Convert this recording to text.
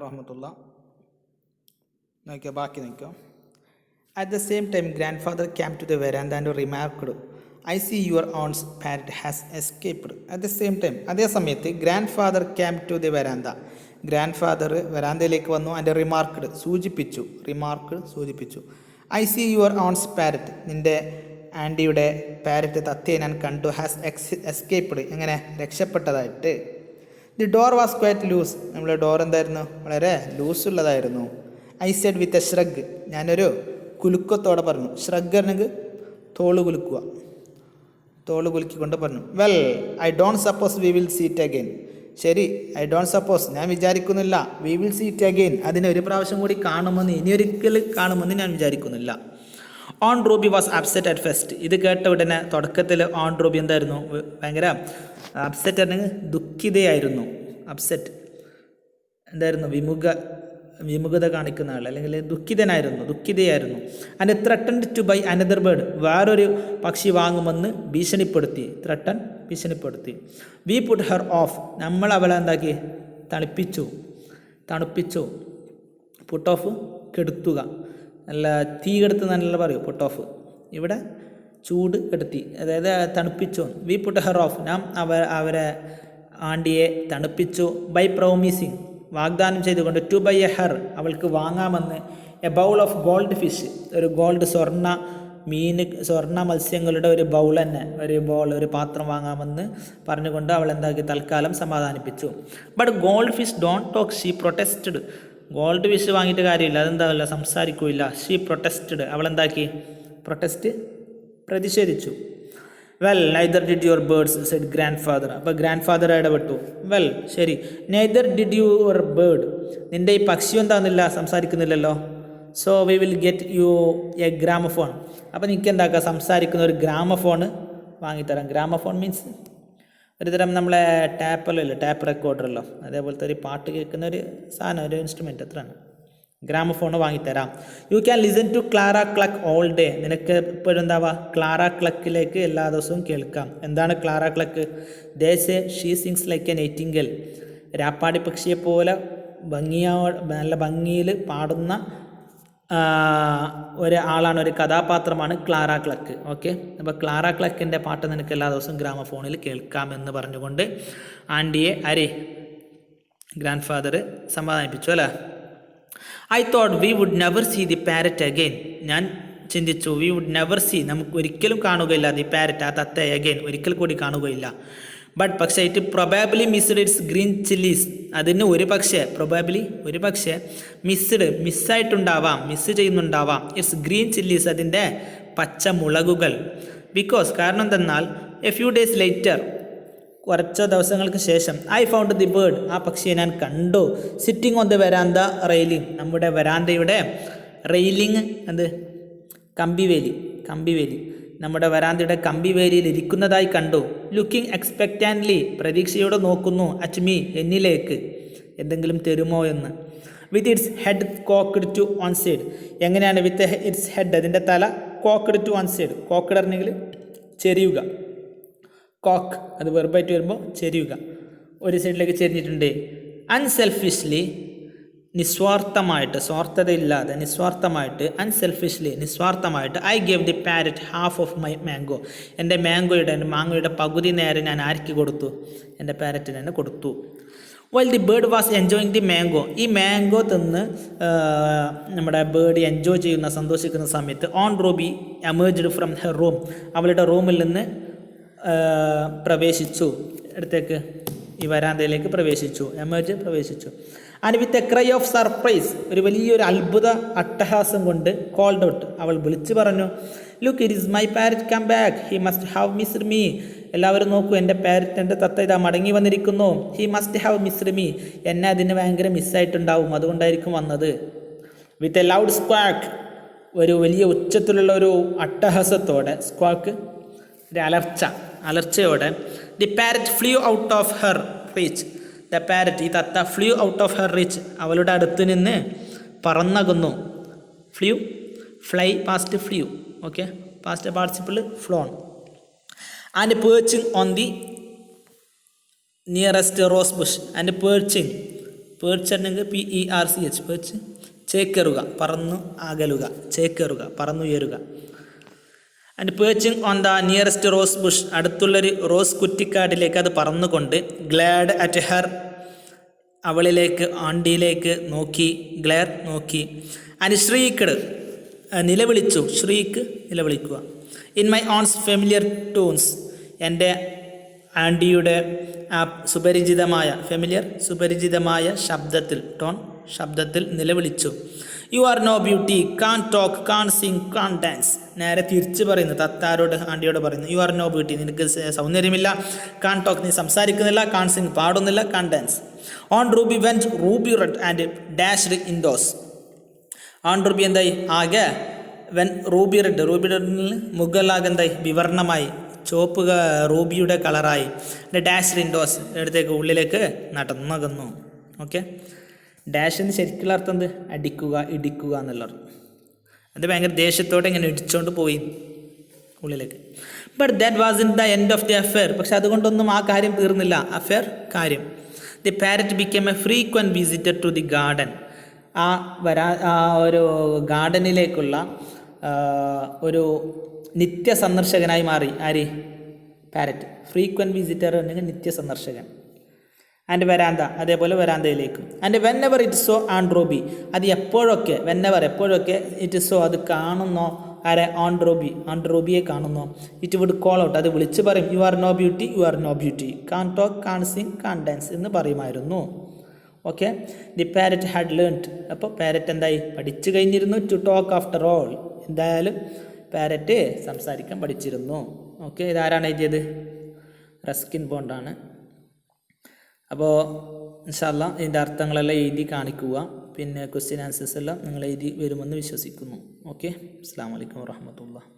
റഹ്മത്തുള്ള നോക്കിയോ ബാക്കി നോക്കിയോ. At the same time, grandfather came to the veranda and remarked, I see your aunt's parrot has escaped. At the same time, അതേ സമയത്ത് grandfather came to the veranda. Grandfather വരാന്തയിലേക്ക് വന്നു and remarked സൂചിപ്പിച്ചു I see your aunt's parrot, നിൻ്റെ ആൻറ്റിയുടെ parrot തത്തയെ ഞാൻ കണ്ടു, ഹാസ് എസ്കേപ്ഡ്, എങ്ങനെ രക്ഷപ്പെട്ടതായിട്ട്. The door was quite loose, നമ്മുടെ ഡോർ എന്തായിരുന്നു, വളരെ ലൂസുള്ളതായിരുന്നു. I said with a shrug, ഞാനൊരു കുലുക്കത്തോടെ പറഞ്ഞു. ഷ്രഗ് ആണെങ്കിൽ തോള് കുലുക്കിക്കൊണ്ട് പറഞ്ഞു. Well I don't suppose we will see it again. ശരി, ഐ ഡോണ്ട് സപ്പോസ്, ഞാൻ വിചാരിക്കുന്നില്ല, വി വിൽ സീറ്റ് അഗെയിൻ, അതിനെ ഒരു പ്രാവശ്യം കൂടി കാണുമെന്ന്, ഇനിയൊരിക്കൽ കാണുമെന്ന് ഞാൻ വിചാരിക്കുന്നില്ല. Aunt Ruby was upset at first. ഇത് കേട്ട ഉടനെ തുടക്കത്തിൽ ഓൺ റൂബി എന്തായിരുന്നു, ഭയങ്കര അപ്സെറ്റ് ആണെങ്കിൽ ദുഃഖിതയായിരുന്നു. അപ്സെറ്റ് എന്തായിരുന്നു, വിമുഖത കാണിക്കുന്ന ആൾ, അല്ലെങ്കിൽ ദുഃഖിതയായിരുന്നു. And threatened to buy another bird, വേറൊരു പക്ഷി വാങ്ങുമെന്ന് ഭീഷണിപ്പെടുത്തി. വി പുട്ട് ഹെർ ഓഫ്, നമ്മൾ അവളെ എന്താക്കി, തണുപ്പിച്ചു. പുട്ട് ഓഫ് കെടുത്തുക, നല്ല തീ കെടുത്തുക എന്നല്ല പറയൂ പുട്ട് ഓഫ്, ഇവിടെ ചൂട് കെടുത്തി, അതായത് തണുപ്പിച്ചു. വി പുട്ട് ഹെർ ഓഫ്, നാം അവരെ ആണ്ടിയെ തണുപ്പിച്ചു. ബൈ പ്രോമിസിങ്, വാഗ്ദാനം ചെയ്തുകൊണ്ട്. ടു ബൈ എ ഹെർ, അവൾക്ക് വാങ്ങാമെന്ന്. A bowl of goldfish, ഒരു ഗോൾഡ് സ്വർണ്ണ മത്സ്യങ്ങളുടെ ഒരു ബൗൾ തന്നെ, ഒരു പാത്രം വാങ്ങാമെന്ന് പറഞ്ഞുകൊണ്ട് അവൾ എന്താക്കി, തൽക്കാലം സമാധാനിപ്പിച്ചു. But goldfish don't talk, she protested. Goldfish വാങ്ങിയിട്ട് കാര്യമില്ല, അതെന്താവില്ല, സംസാരിക്കില്ല. ഷീ പ്രൊട്ടസ്റ്റഡ്, അവൾ എന്താക്കി, പ്രതിഷേധിച്ചു. Well neither did your birds said grandfather. അപ്പോൾ ഗ്രാൻഡ് ഫാദർ ഇടപെട്ടു. വെൽ ശരി, നൈദർ ഡിഡ് യുവർ ബേർഡ്, നിൻ്റെ ഈ പക്ഷി എന്താകുന്നില്ല, സംസാരിക്കുന്നില്ലല്ലോ. So we will get you a gramophone. അപ്പോൾ എനിക്ക് എന്താക്കുക, സംസാരിക്കുന്ന ഒരു ഗ്രാമഫോണ് വാങ്ങിത്തരാം. ഗ്രാമഫോൺ മീൻസ് ഒരു തരം നമ്മളെ ടാപ്പ് റെക്കോർഡറല്ലോ, അതേപോലത്തെ ഒരു പാട്ട് കേൾക്കുന്ന ഒരു സാധനം, ഒരു ഇൻസ്ട്രുമെൻ്റ്, അത്രയാണ്. ഗ്രാമഫോണ് വാങ്ങിത്തരാം. You can listen to Clara Cluck all day, നിനക്ക് എപ്പോഴും എന്താവാ, ക്ലാര ക്ലക്കിലേക്ക് എല്ലാ ദിവസവും കേൾക്കാം. എന്താണ് Clara Cluck? They say she sings like a nightingale, രാപ്പാടി പക്ഷിയെപ്പോലെ നല്ല ഭംഗിയിൽ പാടുന്ന ഒരാളാണ്, ഒരു കഥാപാത്രമാണ് ക്ലാര ക്ലക്ക്. ഓക്കെ, അപ്പോൾ ക്ലാര ക്ലക്കിൻ്റെ പാട്ട് നിനക്ക് എല്ലാ ദിവസവും ഗ്രാമഫോണിൽ കേൾക്കാമെന്ന് പറഞ്ഞുകൊണ്ട് ആൻറ്റിയെ ഗ്രാൻഡ് ഫാദർ സമാധാനിപ്പിച്ചു അല്ലേ. I thought we would never see the parrot again, ഞാൻ ചിന്തിച്ചു, വി വുഡ് നെവർ സീ, നമുക്ക് ഒരിക്കലും കാണുകയില്ല, ദി പാരറ്റ്, ആ തത്ത അഗെയിൻ, ഒരിക്കൽ കൂടി കാണുകയില്ല. ബട്ട് പക്ഷേ it probably missed its green chillies, അതിന് ഒരു പക്ഷേ മിസ് ചെയ്യുന്നുണ്ടാവാം ഇറ്റ്സ് ഗ്രീൻ ചില്ലീസ്, അതിൻ്റെ പച്ചമുളകുകൾ. ബിക്കോസ്, കാരണം എന്തെന്നാൽ, എ ഫ്യൂ ഡേയ്സ് ലേറ്റർ, കുറച്ച് ദിവസങ്ങൾക്ക് ശേഷം, ഐ ഫൗണ്ട് ദി ബേർഡ്, ആ പക്ഷിയെ ഞാൻ കണ്ടു, സിറ്റിംഗ് ഓൺ ദി വരാന്ത റെയിലിംഗ്, നമ്മുടെ വരാന്തയുടെ റെയിലിംഗ്, അത് കമ്പിവേലി, നമ്മുടെ വരാന്തയുടെ കമ്പിവേലിയിൽ ഇരിക്കുന്നതായി കണ്ടു. ലുക്കിംഗ് എക്സ്പെക്റ്റാൻ്റ്ലി, പ്രതീക്ഷയോടെ നോക്കുന്നു. അറ്റ് മീ, എന്നിലേക്ക് എന്തെങ്കിലും തരുമോ എന്ന്. With its head cocked to one side, എങ്ങനെയാണ് വിത്ത് ഇറ്റ്സ് ഹെഡ്, അതിൻ്റെ തല, cocked to one side, cocked ആണെങ്കിൽ ചെരിയുക, കോക്ക് അത് വെർബായിട്ട് വരുമ്പോൾ ചെരിയുക, ഒരു സൈഡിലേക്ക് ചെരിഞ്ഞിട്ടുണ്ട്. അൺസെൽഫിഷ്ലി, നിസ്വാർത്ഥമായിട്ട്, സ്വാർത്ഥതയില്ലാതെ, നിസ്വാർത്ഥമായിട്ട് I gave the parrot half of my mango, എൻ്റെ മാങ്ങോയുടെ പകുതി നേരെ ഞാൻ ആർക്ക് കൊടുത്തു, എൻ്റെ പാരറ്റിന് തന്നെ കൊടുത്തു. While the bird was enjoying the mango, ഈ മാംഗോ തിന്ന് നമ്മുടെ ബേർഡ് എൻജോയ് ചെയ്യുന്ന, സന്തോഷിക്കുന്ന സമയത്ത്, on Ruby emerged from her room, അവളുടെ റൂമിൽ നിന്ന് പ്രവേശിച്ചു, അടുത്തേക്ക് ഈ വരാന്തയിലേക്ക് പ്രവേശിച്ചു. And with a cry of surprise, ഒരു വലിയൊരു അത്ഭുത അട്ടഹാസം കൊണ്ട്, കോൾഡ് ഔട്ട്, അവൾ വിളിച്ചു പറഞ്ഞു, look it is my parrot come back, he must have missed me, എല്ലാവരും നോക്കൂ, എൻ്റെ പാരറ്റ്, എൻ്റെ തത്ത ഇതാ മടങ്ങി വന്നിരിക്കുന്നു. He must have missed me, എന്നെ അതിന് ഭയങ്കര മിസ്സായിട്ടുണ്ടാവും, അതുകൊണ്ടായിരിക്കും വന്നത്. വിത്ത് എ ലൗഡ് സ്ക്വാക്ക്, ഒരു വലിയ ഉച്ചത്തിലുള്ള ഒരു അട്ടഹാസത്തോടെ, സ്ക്വാക്ക് ഒരു അലർച്ചയോടെ, the parrot flew out of her reach, the parrot, ഈ തത്ത, flew out of her reach, അവളുടെ അടുത്ത് നിന്ന് പറന്നകുന്നു. Fly past flew, okay, past participle flown. And perching on the nearest rose bush, and perching, perch അല്ലെങ്കിൽ PERCH, perch ചേക്കേറുക, പറന്നു അകലുക, ചേക്കേറുക, പറന്നുയരുക. And perching on the nearest rose bush, അടുത്തുള്ളൊരു റോസ് കുറ്റിക്കാടിലേക്ക് അത് പറന്നുകൊണ്ട്, ഗ്ലാഡ് അറ്റ് ഹെർ, അവളിലേക്ക്, ആണ്ടിയിലേക്ക് നോക്കി, ഗ്ലെയർ നോക്കി. ആൻഡ് ഷ്രീക്ക്ഡ്, നിലവിളിച്ചു, ഷ്രീക്ക് നിലവിളിക്കുക. In my aunt's familiar tones, എൻ്റെ ആൻറ്റിയുടെ സുപരിചിതമായ, ഫെമിലിയർ സുപരിചിതമായ ശബ്ദത്തിൽ, ടോൺ ശബ്ദത്തിൽ നിലവിളിച്ചു. You are no beauty, can't talk, can't sing, can't dance. നേരെ തിരിച്ച് പറയുന്നു, തത്താരോട് ആൻറ്റിയോട് പറയുന്നു, യു ആർ നോ ബ്യൂട്ടി, നിനക്ക് സൗന്ദര്യമില്ല, കാൺ ടോക്ക്, നീ സംസാരിക്കുന്നില്ല, കാൺ സിങ്, പാടുന്നില്ല, can't dance. Aunt Ruby went ruby red and dashed indoors. Aunt Ruby എന്തായി, ആകെ വെൻ റൂബി റെഡ്, റൂബി റെഡിൽ മുകളിലാകെ എന്തായി, വിവർണമായി, ചുവപ്പ് റൂബിയുടെ കളറായി. ഡാഷ്ഡ് ഇൻഡോസ്, ഇടത്തേക്ക് ഉള്ളിലേക്ക് നടന്നകന്നു. ഓക്കെ, ഡാഷ് എന്ന് ശരിക്കുള്ള അർത്ഥം എന്ത്, അടിക്കുക, ഇടിക്കുക എന്നുള്ളത്. അത് ഭയങ്കര ദേഷ്യത്തോടെ ഇങ്ങനെ ഇടിച്ചുകൊണ്ട് പോയി ഉള്ളിലേക്ക്. But that was in the end of the affair, പക്ഷെ അതുകൊണ്ടൊന്നും ആ കാര്യം തീർന്നില്ല, അഫെയർ കാര്യം. The parrot become a frequent visitor to the garden, ആ ഒരു ഗാർഡനിലേക്കുള്ള ഒരു നിത്യ സന്ദർശകനായി മാറി. ആര്? പാരറ്റ്. ഫ്രീക്വൻറ്റ് വിസിറ്റർ ഉണ്ടെങ്കിൽ നിത്യ സന്ദർശകൻ. ആൻഡ് വരാന്ത, അതേപോലെ വരാന്തയിലേക്കും. And whenever it saw aunt Ruby, അത് എപ്പോഴൊക്കെ, വെൻ എവർ എപ്പോഴൊക്കെ, ഇറ്റ് സോ അത് കാണുന്നോ, ആരെ? ഓൺ റൂബി, ഓൺ റൂബിയെ കാണുന്നോ, ഇറ്റ് വുഡ് കോൾ ഔട്ട്, അത് വിളിച്ച് പറയും, you are no beauty, you are no beauty, can't talk, can't sing, can't dance എന്ന് പറയുമായിരുന്നു. Okay, the parrot had learned, അപ്പോൾ പാരറ്റ് എന്തായി, പഠിച്ചു കഴിഞ്ഞിരുന്നു. ടു ടോക്ക് ആഫ്റ്റർ ഓൾ, എന്തായാലും പാരറ്റ് സംസാരിക്കാൻ പഠിച്ചിരുന്നു. ഓക്കെ, ഇതാരാണ് എഴുതിയത്? റസ്കിൻ ബോണ്ടാണ്. അപ്പോൾ ഇൻഷാ അല്ലാ ഇതിൻ്റെ അർത്ഥങ്ങളെല്ലാം എഴുതി കാണിക്കുക. പിന്നെ ക്വസ്റ്റ്യൻ ആൻസേഴ്സ് എല്ലാം നിങ്ങൾ എഴുതി വരുമെന്ന് വിശ്വസിക്കുന്നു. ഓക്കെ, അസ്സലാമു അലൈക്കും വറഹ്മത്തുള്ളാഹി.